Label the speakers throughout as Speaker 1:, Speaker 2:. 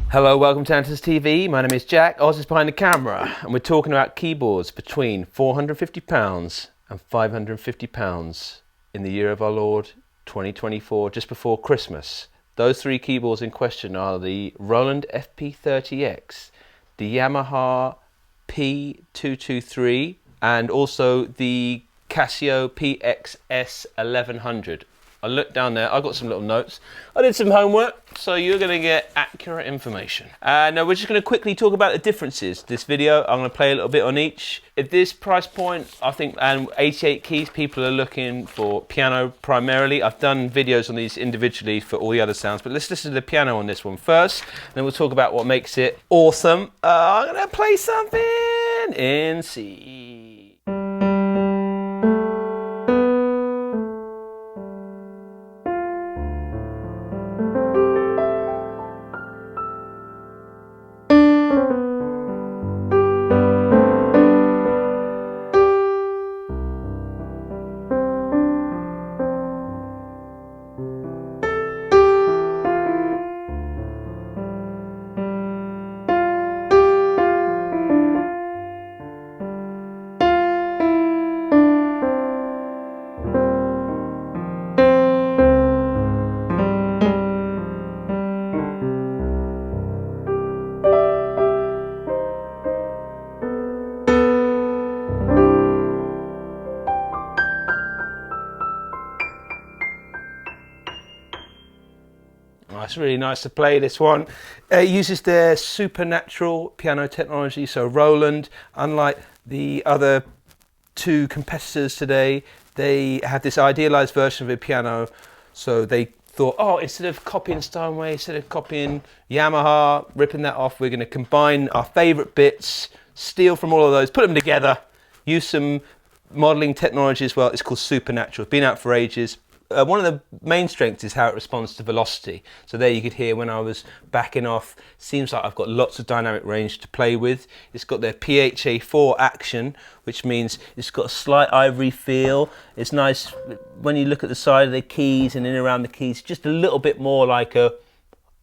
Speaker 1: Hello, welcome to Andertons TV. My name is Jack, Oz is behind the camera, and we're talking about keyboards between £450 and £550 in the year of our Lord 2024, just before Christmas. Those three keyboards in question are the Roland FP-30X, the Yamaha P223, and also the Casio PX-S1100. I looked down there, I got some little notes. I did some homework, so you're going to get accurate information. Now we're just going to quickly talk about the differences. This video, I'm going to play a little bit on each. At this price point, I think, and 88 keys, people are looking for piano primarily. I've done videos on these individually for all the other sounds, but let's listen to the piano on this one first, and then we'll talk about what makes it awesome. I'm going to play something in C. It's really nice to play this one. It uses their supernatural piano technology. So Roland, unlike the other two competitors today, they have this idealized version of a piano. So they thought, oh, instead of copying Steinway, instead of copying Yamaha, ripping that off, we're going to combine our favorite bits, steal from all of those, put them together, use some modeling technology as well. It's called supernatural. It's been out for ages. One of the main strengths is how it responds to velocity. So there you could hear when I was backing off, seems like I've got lots of dynamic range to play with. It's got their PHA4 action, which means it's got a slight ivory feel. It's nice when you look at the side of the keys and in and around the keys, just a little bit more like a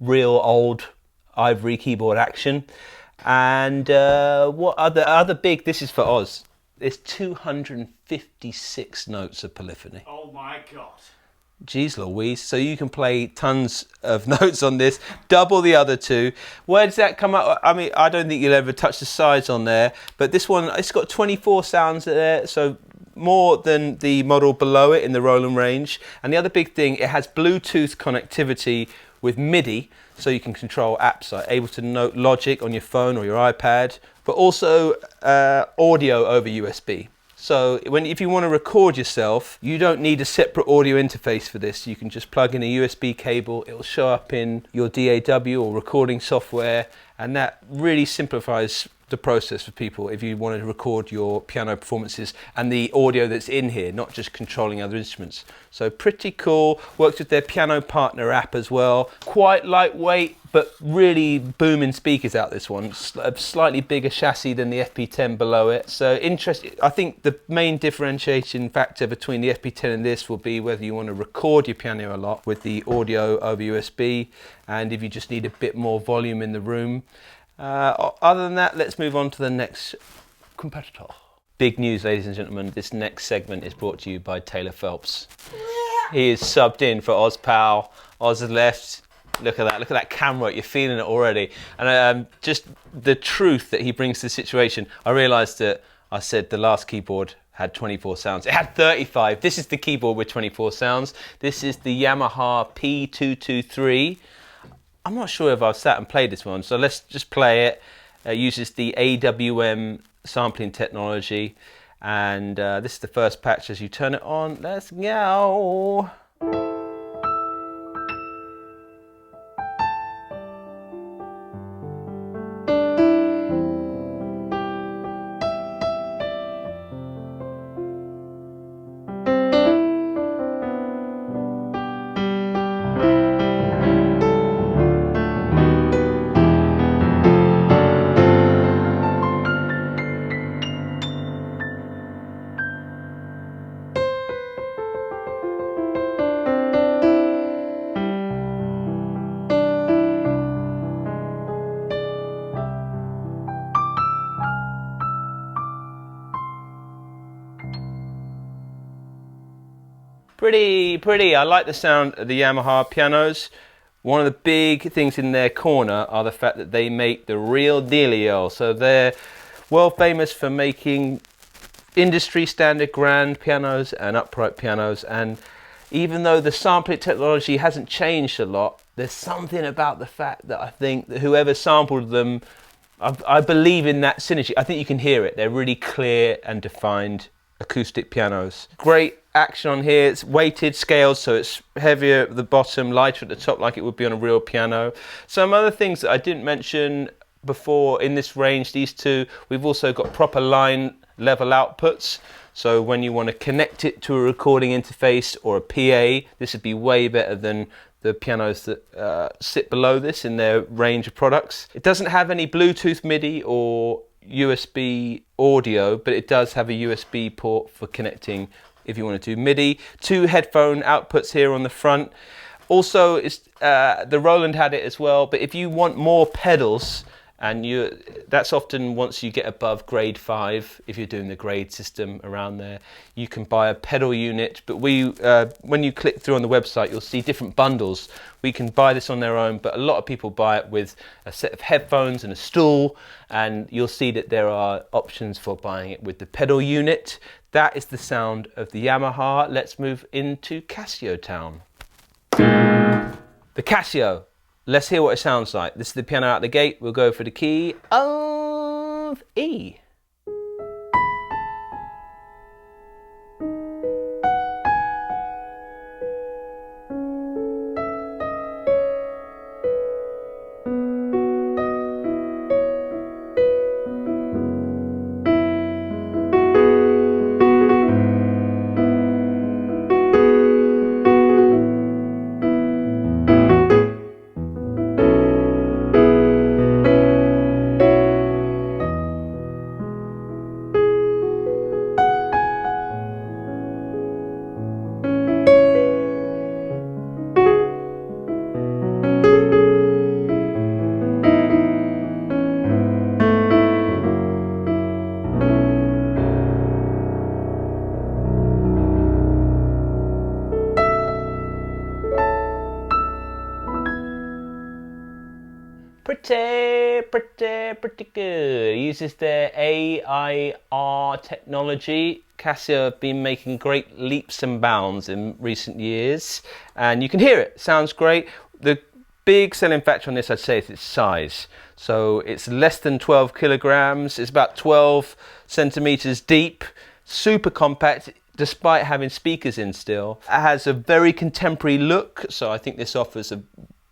Speaker 1: real old ivory keyboard action. And what other big, this is for Oz. There's 256 notes of polyphony.
Speaker 2: Oh my God.
Speaker 1: Jeez Louise, so you can play tons of notes on this, double the other two. Where does that come up? I mean, I don't think you'll ever touch the sides on there, but this one, it's got 24 sounds there, so more than the model below it in the Roland range. And the other big thing, it has Bluetooth connectivity with MIDI, so you can control apps, like able to note Logic on your phone or your iPad, but also audio over USB. So if you want to record yourself, you don't need a separate audio interface for this. You can just plug in a USB cable. It'll show up in your DAW or recording software, and that really simplifies the process for people if you want to record your piano performances and the audio that's in here, not just controlling other instruments. So pretty cool. Works with their Piano Partner app as well. Quite lightweight, but really booming speakers out this one. A slightly bigger chassis than the FP10 below it. So interesting. I think the main differentiation factor between the FP10 and this will be whether you want to record your piano a lot with the audio over USB, and if you just need a bit more volume in the room. Other than that, let's move on to the next competitor. Big news, ladies and gentlemen. This next segment is brought to you by Taylor Phelps. He is subbed in for Oz Pal. Oz has left. Look at that. Look at that camera. You're feeling it already. And just the truth that he brings to the situation. I realised that I said the last keyboard had 24 sounds. It had 35. This is the keyboard with 24 sounds. This is the Yamaha P223. I'm not sure if I've sat and played this one, so let's just play it. It uses the AWM sampling technology, and this is the first patch as you turn it on. Let's go. Pretty. I like the sound of the Yamaha pianos. One of the big things in their corner are the fact that they make the real dealio. So they're world famous for making industry standard grand pianos and upright pianos, and even though the sampling technology hasn't changed a lot, there's something about the fact that I think that whoever sampled them, I believe in that synergy. I think you can hear it. They're really clear and defined acoustic pianos. Great action on here. It's weighted, scaled, so it's heavier at the bottom, lighter at the top, like it would be on a real piano. Some other things that I didn't mention before in this range, these two, we've also got proper line level outputs. So when you want to connect it to a recording interface or a PA, this would be way better than the pianos that sit below this in their range of products. It doesn't have any Bluetooth MIDI or USB audio, but it does have a USB port for connecting if you want to do MIDI. 2 headphone outputs here on the front. Also, it's, the Roland had it as well, but if you want more pedals, and that's often once you get above grade 5, if you're doing the grade system around there, you can buy a pedal unit. But when you click through on the website, you'll see different bundles. We can buy this on their own, but a lot of people buy it with a set of headphones and a stool, and you'll see that there are options for buying it with the pedal unit. That is the sound of the Yamaha. Let's move into Casio town. The Casio. Let's hear what it sounds like. This is the piano out the gate. We'll go for the key of E. Pretty good. It uses their AIR technology. Casio have been making great leaps and bounds in recent years, and you can hear it. Sounds great. The big selling factor on this, I'd say, is its size. So it's less than 12 kilograms. It's about 12 centimeters deep. Super compact, despite having speakers in still. It has a very contemporary look, so I think this offers a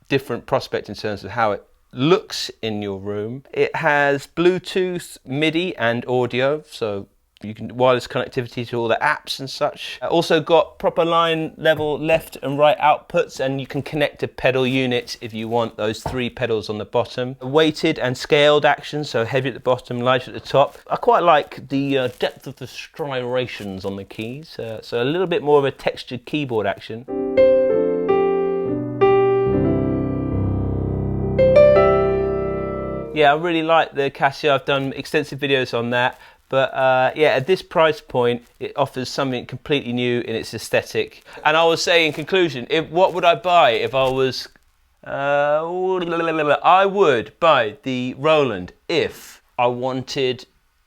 Speaker 1: different prospect in terms of how it looks in your room. It has Bluetooth, MIDI and audio, so you can wireless connectivity to all the apps and such. Also got proper line level left and right outputs, and you can connect a pedal unit if you want those 3 pedals on the bottom. Weighted and scaled action, so heavy at the bottom, light at the top. I quite like the depth of the striations on the keys, so a little bit more of a textured keyboard action. Yeah, I really like the Casio. I've done extensive videos on that, but yeah, at this price point, it offers something completely new in its aesthetic. And I would say, in conclusion, what would I buy if I was? I would buy the Roland if I wanted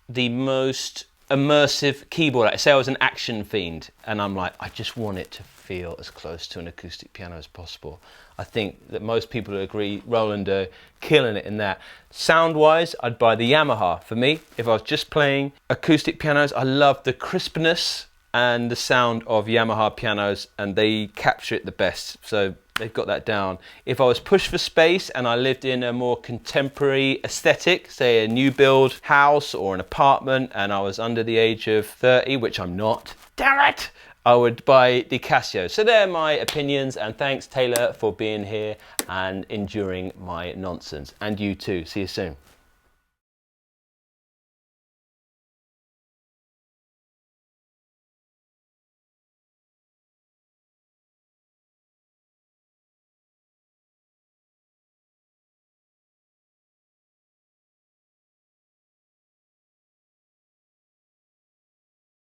Speaker 1: the most immersive keyboard. Say I was an action fiend, and I'm like, I just want it to feel as close to an acoustic piano as possible. I think that most people would agree Roland are killing it in that. Sound-wise, I'd buy the Yamaha. For me, if I was just playing acoustic pianos, I love the crispness and the sound of Yamaha pianos, and they capture it the best. So they've got that down. If I was pushed for space and I lived in a more contemporary aesthetic, say a new build house or an apartment, and I was under the age of 30, which I'm not, damn it, I would buy the Casio. So they're my opinions, and thanks Taylor for being here and enduring my nonsense. And you too. See you soon.